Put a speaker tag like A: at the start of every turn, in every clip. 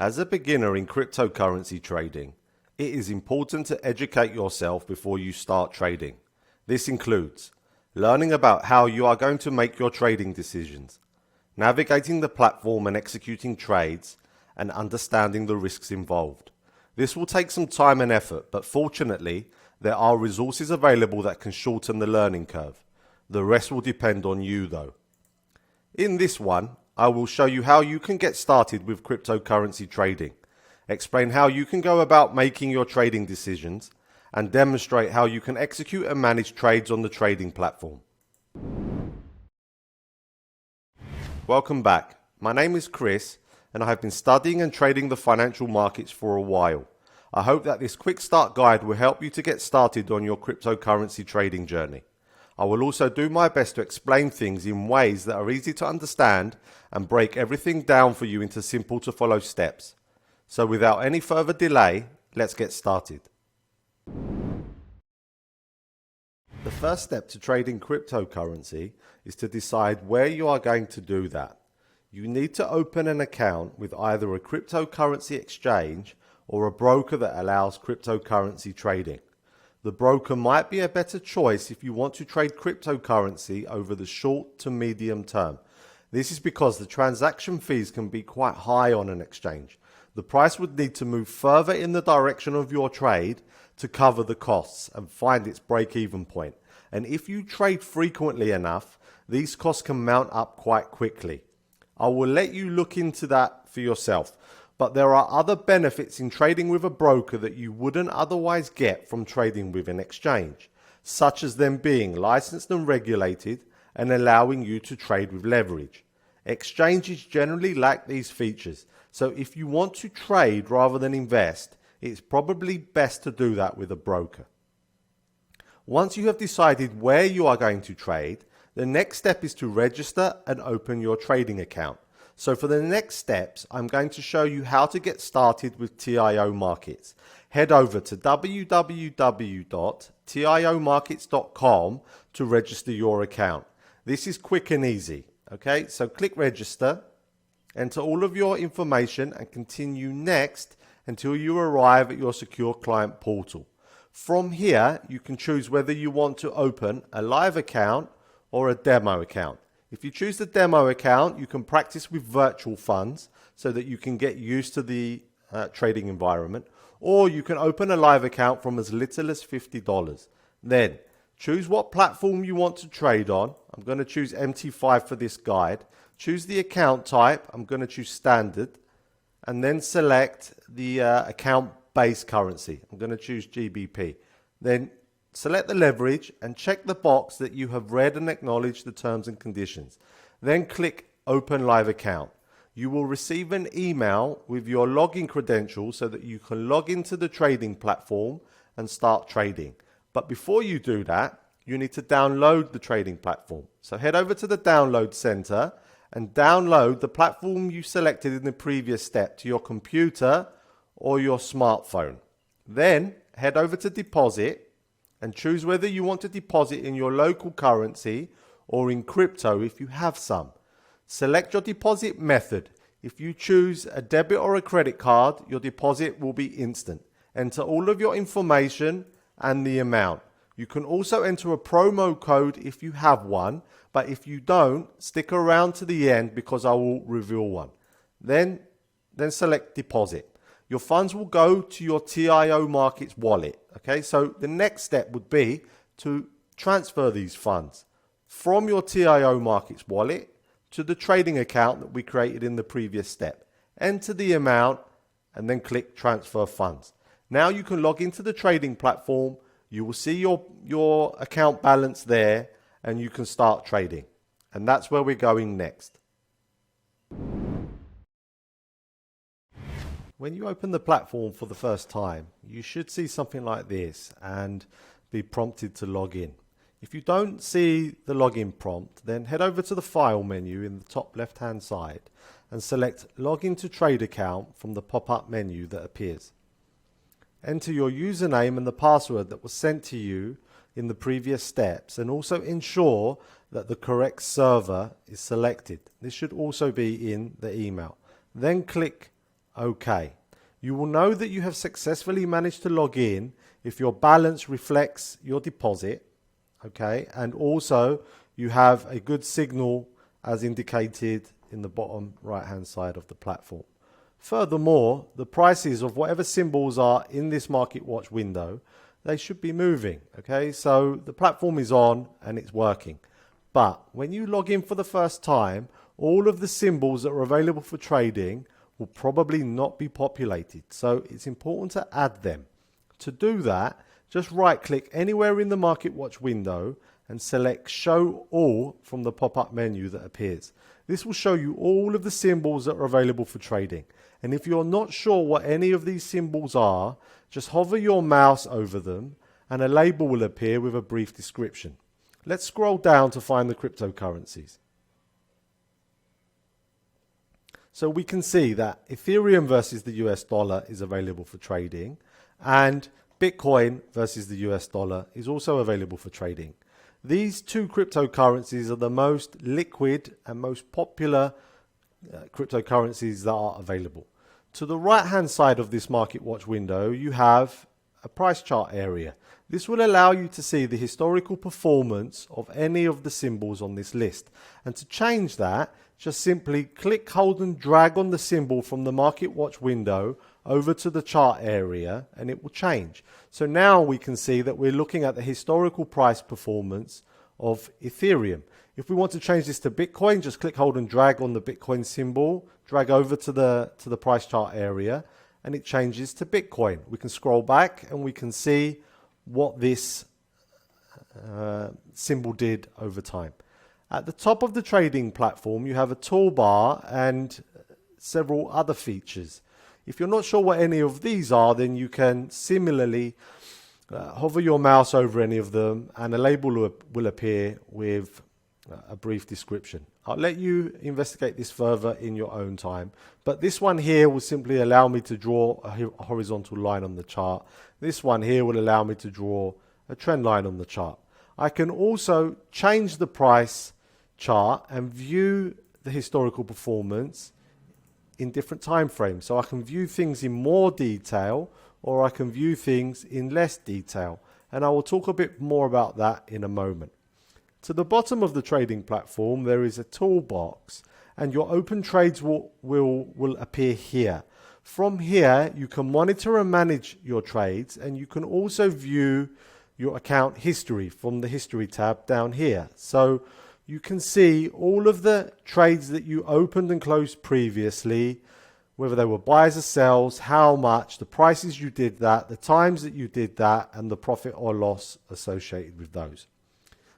A: As a beginner in cryptocurrency trading, it is important to educate yourself before you start trading. This includes learning about how you are going to make your trading decisions, navigating the platform and executing trades, and understanding the risks involved. This will take some time and effort, but fortunately, there are resources available that can shorten the learning curve. The rest will depend on you though. In this one, I will show you how you can get started with cryptocurrency trading, explain how you can go about making your trading decisions, and demonstrate how you can execute and manage trades on the trading platform. Welcome back. My name is Chris, and I have been studying and trading the financial markets for a while. I hope that this quick start guide will help you to get started on your cryptocurrency trading journey. I will also do my best to explain things in ways that are easy to understand and break everything down for you into simple to follow steps. So without any further delay, let's get started. The first step to trading cryptocurrency is to decide where you are going to do that. You need to open an account with either a cryptocurrency exchange or a broker that allows cryptocurrency trading. The broker might be a better choice if you want to trade cryptocurrency over the short to medium term. This is because the transaction fees can be quite high on an exchange. The price would need to move further in the direction of your trade to cover the costs and find its break-even point. And if you trade frequently enough, these costs can mount up quite quickly. I will let you look into that for yourself. But there are other benefits in trading with a broker that you wouldn't otherwise get from trading with an exchange, such as them being licensed and regulated and allowing you to trade with leverage. Exchanges generally lack these features, so if you want to trade rather than invest, it's probably best to do that with a broker. Once you have decided where you are going to trade, the next step is to register and open your trading account. So for the next steps, I'm going to show you how to get started with TIOmarkets. Head over to www.tiomarkets.com to register your account. This is quick and easy. Okay, so click register, enter all of your information and continue next until you arrive at your secure client portal. From here, you can choose whether you want to open a live account or a demo account. If you choose the demo account, you can practice with virtual funds so that you can get used to the trading environment, or you can open a live account from as little as $50. Then choose what platform you want to trade on. I'm going to choose MT5 for this guide. Choose the account type. I'm going to choose standard, and then select the account base currency. I'm going to choose GBP. Then select the leverage and check the box that you have read and acknowledged the terms and conditions. Then click Open Live Account. You will receive an email with your login credentials so that you can log into the trading platform and start trading. But before you do that, you need to download the trading platform. So head over to the download center and download the platform you selected in the previous step to your computer or your smartphone. Then head over to deposit and choose whether you want to deposit in your local currency or in crypto if you have some. Select your deposit method. If you choose a debit or a credit card, your deposit will be instant. Enter all of your information and the amount. You can also enter a promo code if you have one, but if you don't, stick around to the end because I will reveal one. Then select deposit. Your funds will go to your TIOmarkets wallet. Okay, so the next step would be to transfer these funds from your TIOmarkets wallet to the trading account that we created in the previous step. Enter the amount and then click transfer funds. Now you can log into the trading platform. You will see your account balance there and you can start trading. And that's where we're going next. When you open the platform for the first time, you should see something like this and be prompted to log in. If you don't see the login prompt, then head over to the File menu in the top left-hand side and select Login to Trade Account from the pop-up menu that appears. Enter your username and the password that was sent to you in the previous steps, and also ensure that the correct server is selected. This should also be in the email. Then click OK. You will know that you have successfully managed to log in if your balance reflects your deposit, OK, and also you have a good signal as indicated in the bottom right hand side of the platform. Furthermore, the prices of whatever symbols are in this Market Watch window, they should be moving. Okay, so the platform is on and it's working. But when you log in for the first time, all of the symbols that are available for trading will probably not be populated. So it's important to add them. To do that, just right click anywhere in the Market Watch window and select Show All from the pop-up menu that appears. This will show you all of the symbols that are available for trading. And if you're not sure what any of these symbols are, just hover your mouse over them and a label will appear with a brief description. Let's scroll down to find the cryptocurrencies. So we can see that Ethereum versus the US dollar is available for trading, and Bitcoin versus the US dollar is also available for trading. These two cryptocurrencies are the most liquid and most popular cryptocurrencies that are available. To the right hand side of this Market Watch window, you have a price chart area. This will allow you to see the historical performance of any of the symbols on this list. And to change that, just simply click, hold and drag on the symbol from the Market Watch window over to the chart area and it will change. So now we can see that we're looking at the historical price performance of Ethereum. If we want to change this to Bitcoin, just click, hold and drag on the Bitcoin symbol, drag over to the price chart area and it changes to Bitcoin. We can scroll back and we can see what this symbol did over time. At the top of the trading platform, you have a toolbar and several other features. If you're not sure what any of these are, then you can similarly hover your mouse over any of them and a label will appear with a brief description. I'll let you investigate this further in your own time, but this one here will simply allow me to draw a horizontal line on the chart. This one here will allow me to draw a trend line on the chart. I can also change the price chart and view the historical performance in different time frames. So I can view things in more detail or I can view things in less detail. And I will talk a bit more about that in a moment. To the bottom of the trading platform, there is a toolbox and your open trades will appear here. From here, you can monitor and manage your trades and you can also view your account history from the history tab down here. So you can see all of the trades that you opened and closed previously, whether they were buys or sells, how much, the prices you did that, the times that you did that, and the profit or loss associated with those.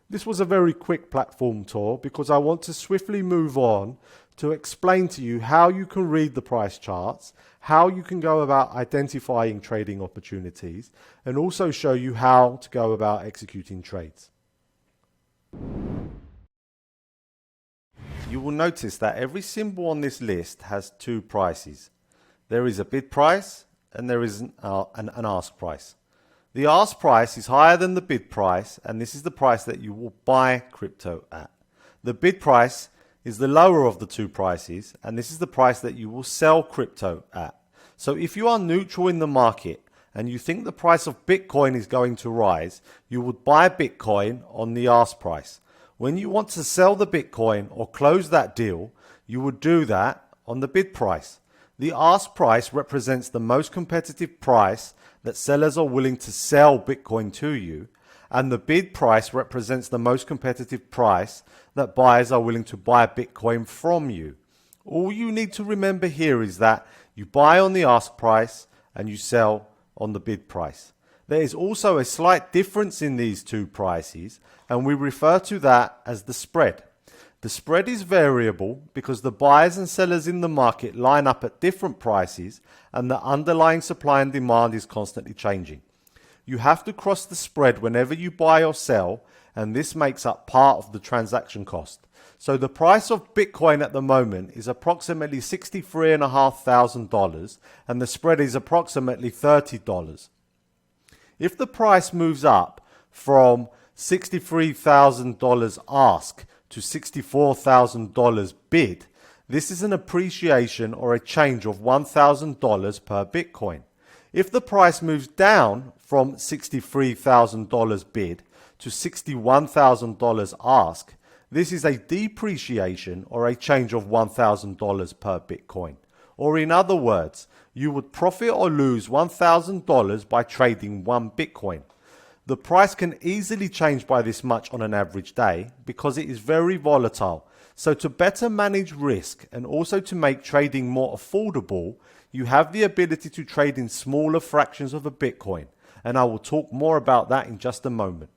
A: This was a very quick platform tour because I want to swiftly move on to explain to you how you can read the price charts, how you can go about identifying trading opportunities, and also show you how to go about executing trades. You will notice that every symbol on this list has two prices. There is a bid price and there is an ask price. The ask price is higher than the bid price and this is the price that you will buy crypto at. The bid price is the lower of the two prices and this is the price that you will sell crypto at. So if you are neutral in the market and you think the price of Bitcoin is going to rise, you would buy Bitcoin on the ask price. When you want to sell the Bitcoin or close that deal, you would do that on the bid price. The ask price represents the most competitive price that sellers are willing to sell Bitcoin to you, and the bid price represents the most competitive price that buyers are willing to buy Bitcoin from you. All you need to remember here is that you buy on the ask price and you sell on the bid price. There is also a slight difference in these two prices, and we refer to that as the spread. The spread is variable because the buyers and sellers in the market line up at different prices and the underlying supply and demand is constantly changing. You have to cross the spread whenever you buy or sell, and this makes up part of the transaction cost. So the price of Bitcoin at the moment is approximately $63,500 and the spread is approximately $30. If the price moves up from $63,000 ask to $64,000 bid, This is an appreciation or a change of $1,000 per Bitcoin. If the price moves down from $63,000 bid to $61,000 ask, this is a depreciation or a change of $1,000 per Bitcoin. Or in other words, you would profit or lose $1,000 by trading one Bitcoin. The price can easily change by this much on an average day because it is very volatile. So to better manage risk and also to make trading more affordable, you have the ability to trade in smaller fractions of a Bitcoin. And I will talk more about that in just a moment.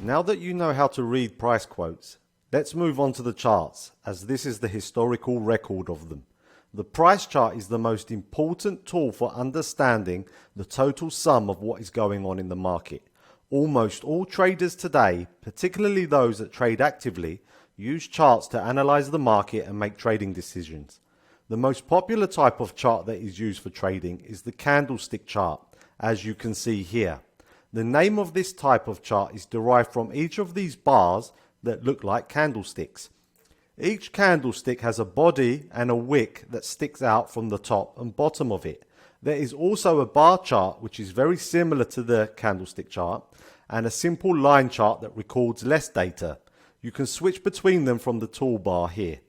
A: Now that you know how to read price quotes, let's move on to the charts, as this is the historical record of them. The price chart is the most important tool for understanding the total sum of what is going on in the market. Almost all traders today, particularly those that trade actively, use charts to analyze the market and make trading decisions. The most popular type of chart that is used for trading is the candlestick chart, as you can see here. The name of this type of chart is derived from each of these bars that look like candlesticks. Each candlestick has a body and a wick that sticks out from the top and bottom of it. There is also a bar chart which is very similar to the candlestick chart, and a simple line chart that records less data. You can switch between them from the toolbar here.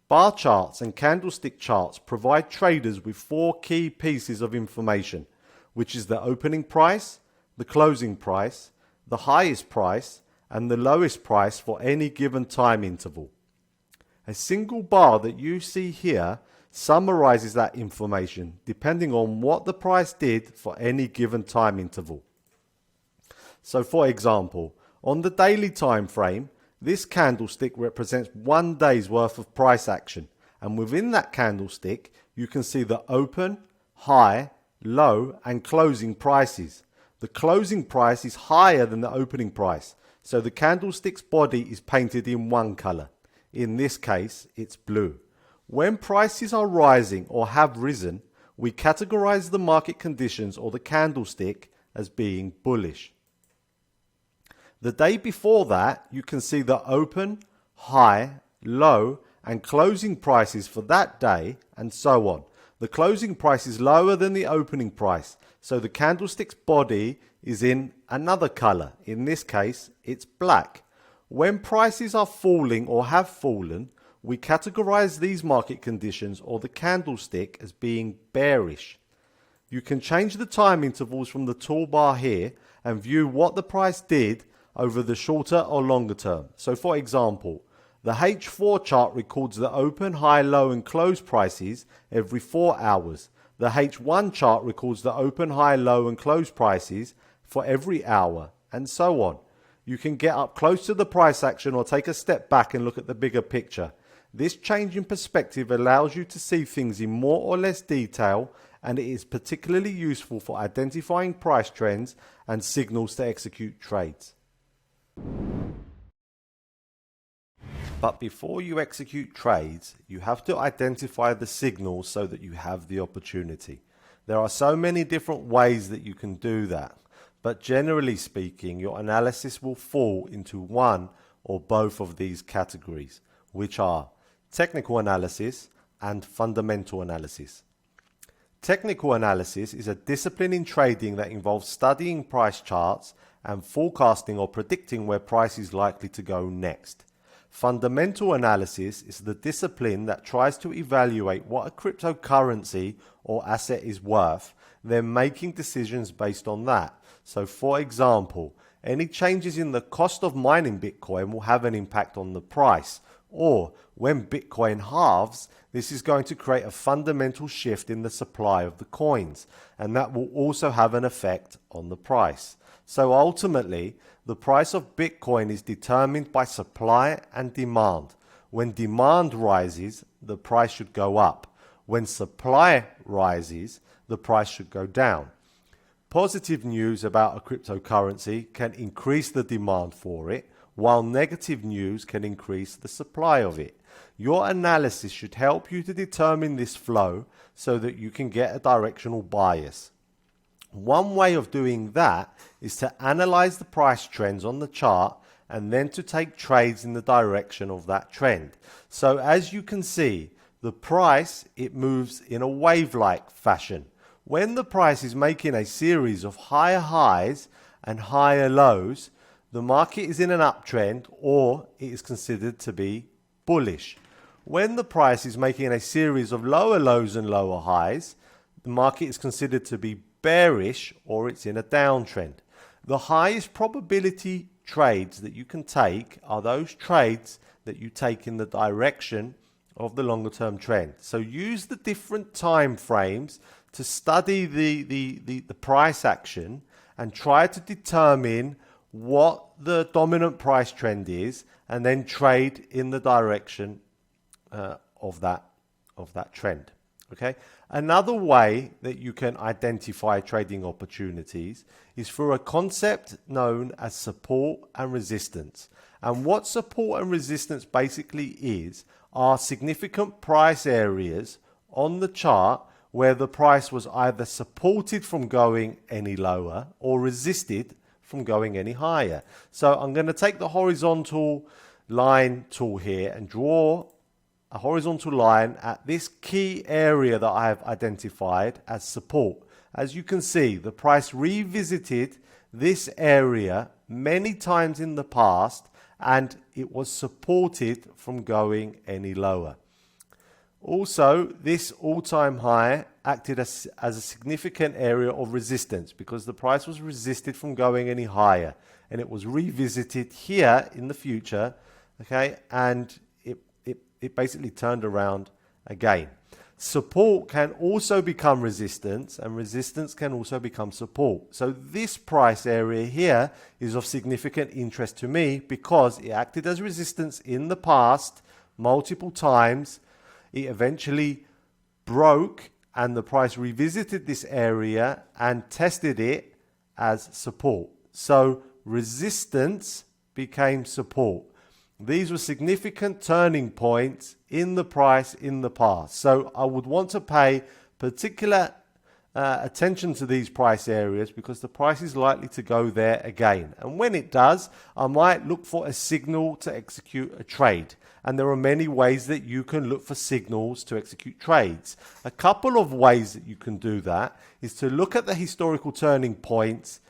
A: Bar charts and candlestick charts provide traders with four key pieces of information, which is the opening price, the closing price, the highest price, and the lowest price for any given time interval. A single bar that you see here summarizes that information depending on what the price did for any given time interval. So for example, on the daily time frame, this candlestick represents 1 day's worth of price action, and within that candlestick you can see the open, high, low and closing prices. The closing price is higher than the opening price, so the candlestick's body is painted in one color. In this case, it's blue. When prices are rising or have risen, we categorize the market conditions or the candlestick as being bullish. The day before that, you can see the open, high, low and closing prices for that day and so on. The closing price is lower than the opening price, so the candlestick's body is in another color. In this case, it's black. When prices are falling or have fallen, we categorize these market conditions or the candlestick as being bearish. You can change the time intervals from the toolbar here and view what the price did over the shorter or longer term. So for example, the H4 chart records the open, high, low and close prices every 4 hours. The H1 chart records the open, high, low and close prices for every hour, and so on. You can get up close to the price action or take a step back and look at the bigger picture. This change in perspective allows you to see things in more or less detail, and it is particularly useful for identifying price trends and signals to execute trades. But before you execute trades, you have to identify the signals so that you have the opportunity. There are so many different ways that you can do that, but generally speaking, your analysis will fall into one or both of these categories, which are technical analysis and fundamental analysis. Technical analysis is a discipline in trading that involves studying price charts and forecasting or predicting where price is likely to go next. Fundamental analysis is the discipline that tries to evaluate what a cryptocurrency or asset is worth, then making decisions based on that. So for example, any changes in the cost of mining Bitcoin will have an impact on the price. Or when Bitcoin halves, this is going to create a fundamental shift in the supply of the coins, and that will also have an effect on the price. So ultimately, the price of Bitcoin is determined by supply and demand. When demand rises, the price should go up. When supply rises, the price should go down. Positive news about a cryptocurrency can increase the demand for it, while negative news can increase the supply of it. Your analysis should help you to determine this flow so that you can get a directional bias. One way of doing that is to analyze the price trends on the chart and then to take trades in the direction of that trend. So as you can see, the price, it moves in a wave-like fashion. When the price is making a series of higher highs and higher lows, the market is in an uptrend, or it is considered to be bullish. When the price is making a series of lower lows and lower highs, the market is considered to be bearish, or it's in a downtrend. The highest probability trades that you can take are those trades that you take in the direction of the longer term trend. So use the different time frames to study the price action and try to determine what the dominant price trend is, and then trade in the direction of that trend. Okay. Another way that you can identify trading opportunities is through a concept known as support and resistance. And what support and resistance basically is are significant price areas on the chart where the price was either supported from going any lower or resisted from going any higher. So I'm going to take the horizontal line tool here and draw a horizontal line at this key area that I have identified as support. As you can see, the price revisited this area many times in the past, and it was supported from going any lower. Also, this all-time high acted as a significant area of resistance because the price was resisted from going any higher, and it was revisited here in the future, okay, and it basically turned around again. Support can also become resistance, and resistance can also become support. So this price area here is of significant interest to me because it acted as resistance in the past multiple times. It eventually broke, and the price revisited this area and tested it as support. So resistance became support. These were significant turning points in the price in the past. So I would want to pay particular attention to these price areas because the price is likely to go there again. And when it does, I might look for a signal to execute a trade. And there are many ways that you can look for signals to execute trades. A couple of ways that you can do that is to look at the historical turning points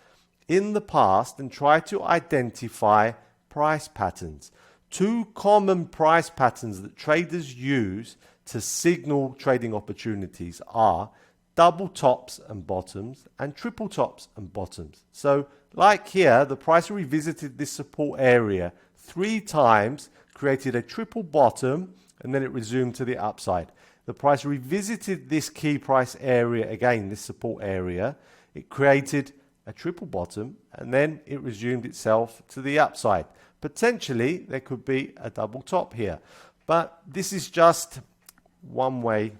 A: in the past and try to identify price patterns. Two common price patterns that traders use to signal trading opportunities are double tops and bottoms and triple tops and bottoms. So like here, the price revisited this support area 3 times, created a triple bottom, and then it resumed to the upside. The price revisited this key price area again, this support area. It created a triple bottom, and then it resumed itself to the upside. Potentially, there could be a double top here. But this is just one way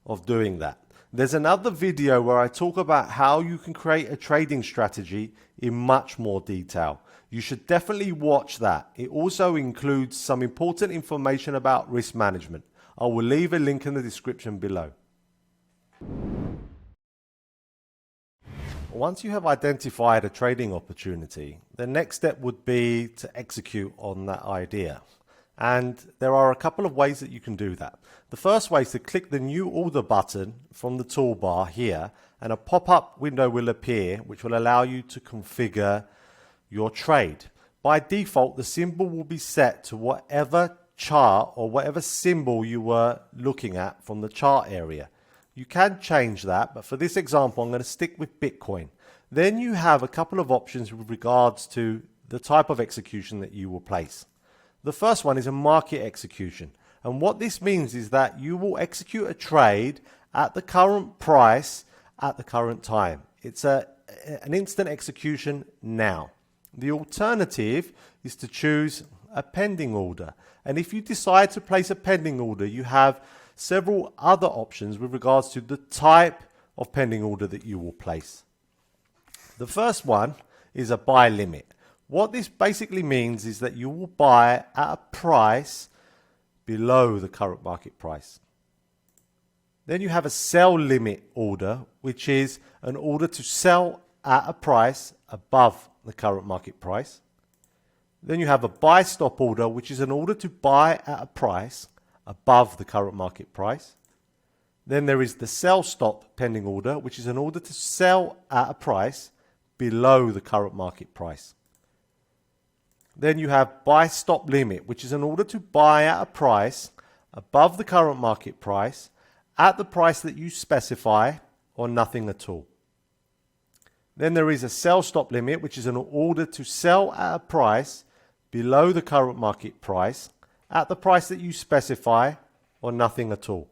A: of doing that. There's another video where I talk about how you can create a trading strategy in much more detail. You should definitely watch that. It also includes some important information about risk management. I will leave a link in the description below. Once you have identified a trading opportunity, the next step would be to execute on that idea. And there are a couple of ways that you can do that. The first way is to click the New Order button from the toolbar here, and a pop-up window will appear which will allow you to configure your trade. By default, the symbol will be set to whatever chart or whatever symbol you were looking at from the chart area. You can change that, but for this example, I'm going to stick with Bitcoin. Then you have a couple of options with regards to the type of execution that you will place. The first one is a market execution. And what this means is that you will execute a trade at the current price at the current time. It's an instant execution now. The alternative is to choose a pending order. And if you decide to place a pending order, you have several other options with regards to the type of pending order that you will place. The first one is a buy limit. What this basically means is that you will buy at a price below the current market price. Then you have a sell limit order, which is an order to sell at a price above the current market price. Then you have a buy stop order, which is an order to buy at a price above the current market price. Then there is the sell stop pending order, which is an order to sell at a price below the current market price. Then you have buy stop limit, which is an order to buy at a price above the current market price at the price that you specify or nothing at all. Then there is a sell stop limit, which is an order to sell at a price below the current market price at the price that you specify or nothing at all.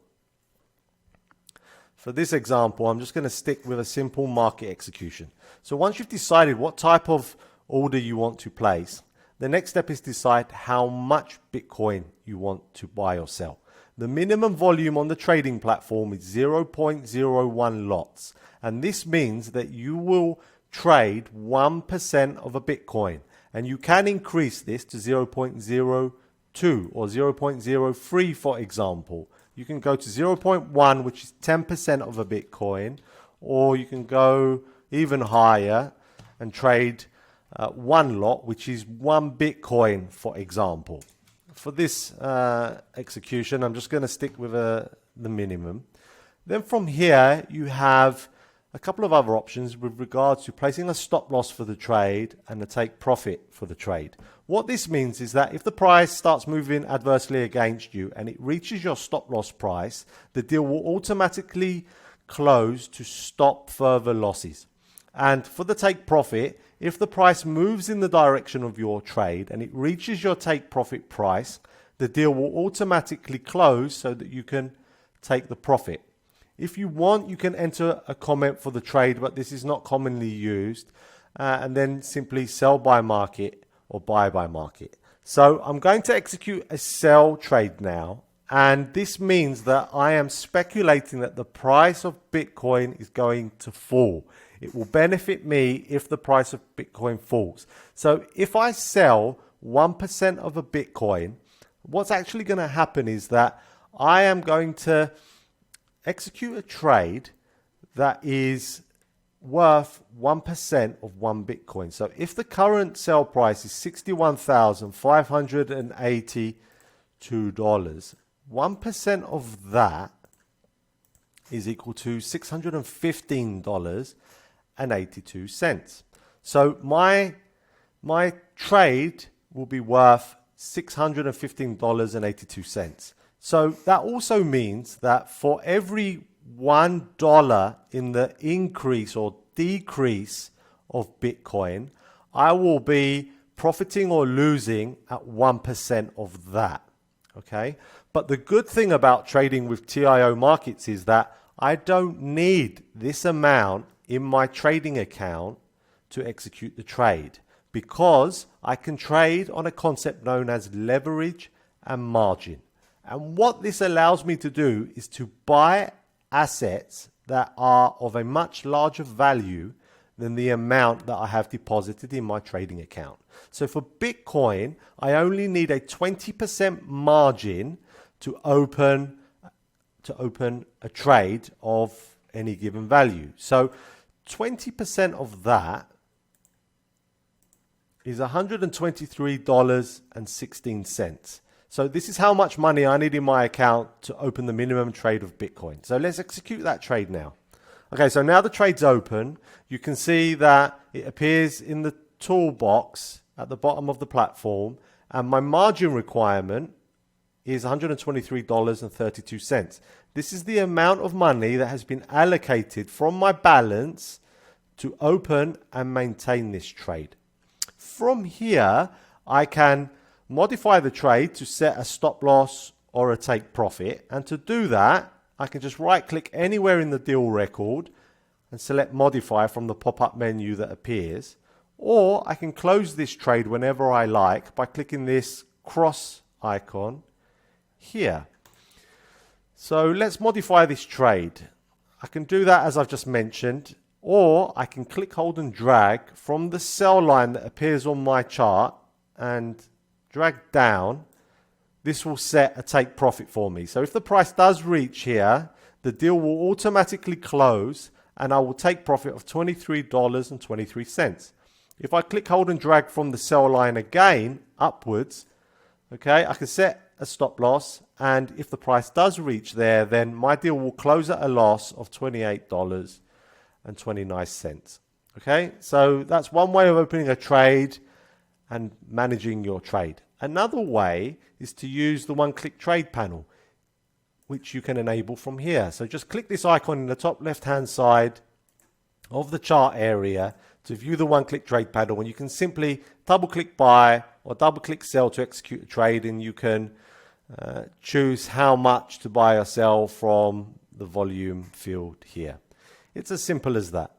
A: For this example, I'm just going to stick with a simple market execution. So once you've decided what type of order you want to place, the next step is decide how much Bitcoin you want to buy or sell. The minimum volume on the trading platform is 0.01 lots. And this means that you will trade 1% of a Bitcoin. And you can increase this to 0.02 or 0.03, for example. You can go to 0.1, which is 10% of a Bitcoin, or you can go even higher and trade one lot, which is 1 Bitcoin, for example. For this execution, I'm just going to stick with the minimum. Then from here, you have a couple of other options with regards to placing a stop loss for the trade and a take profit for the trade. What this means is that if the price starts moving adversely against you and it reaches your stop loss price, the deal will automatically close to stop further losses. And for the take profit, if the price moves in the direction of your trade and it reaches your take profit price, the deal will automatically close so that you can take the profit. If you want, you can enter a comment for the trade, but this is not commonly used, and then simply sell by market or buy by market. So I'm going to execute a sell trade now, and this means that I am speculating that the price of Bitcoin is going to fall. It will benefit me if the price of Bitcoin falls. So if I sell 1% of a Bitcoin, what's actually going to happen is that I am going to execute a trade that is worth 1% of 1 Bitcoin. So if the current sell price is $61,582, 1% of that is equal to $615.82. So my trade will be worth $615.82. So that also means that for every $1 in the increase or decrease of Bitcoin, I will be profiting or losing at 1% of that. Okay? But the good thing about trading with TIOmarkets is that I don't need this amount in my trading account to execute the trade, because I can trade on a concept known as leverage and margin. And what this allows me to do is to buy assets that are of a much larger value than the amount that I have deposited in my trading account. So for Bitcoin, I only need a 20% margin to open a trade of any given value. So 20% of that is $123.16. So this is how much money I need in my account to open the minimum trade of Bitcoin. So let's execute that trade now. Okay, so now the trade's open. You can see that it appears in the toolbox at the bottom of the platform, and my margin requirement is $123.32. This is the amount of money that has been allocated from my balance to open and maintain this trade. From here, I can modify the trade to set a stop loss or a take profit. And to do that, I can just right click anywhere in the deal record and select modify from the pop-up menu that appears. Or I can close this trade whenever I like by clicking this cross icon here. So let's modify this trade. I can do that as I've just mentioned, or I can click, hold and drag from the sell line that appears on my chart and drag down. This will set a take profit for me. So if the price does reach here, the deal will automatically close and I will take profit of $23.23. If I click, hold and drag from the sell line again upwards, okay, I can set a stop loss, and if the price does reach there, then my deal will close at a loss of $28.29. Okay, so that's one way of opening a trade and managing your trade. Another way is to use the one-click trade panel, which you can enable from here. So just click this icon in the top left-hand side of the chart area to view the one-click trade panel, and you can simply double-click buy or double-click sell to execute a trade, and you can choose how much to buy or sell from the volume field here. It's as simple as that.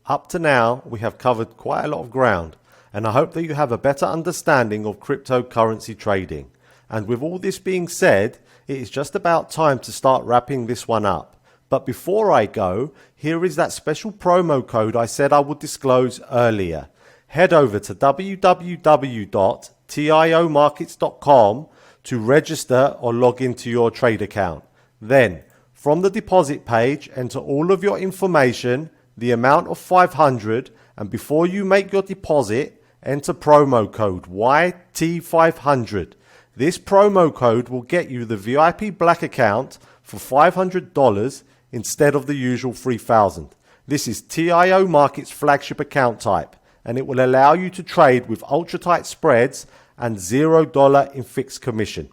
A: Up to now, we have covered quite a lot of ground, and I hope that you have a better understanding of cryptocurrency trading. And with all this being said, it is just about time to start wrapping this one up. But before I go, here is that special promo code I said I would disclose earlier. Head over to www.TIOmarkets.com to register or log into your trade account. Then, from the deposit page, enter all of your information, the amount of 500, and before you make your deposit, enter promo code YT500. This promo code will get you the VIP Black account for $500 instead of the usual $3,000. This is TIOmarkets flagship account type, and it will allow you to trade with ultra tight spreads and $0 in fixed commission.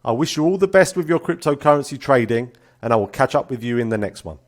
A: I wish you all the best with your cryptocurrency trading, and I will catch up with you in the next one.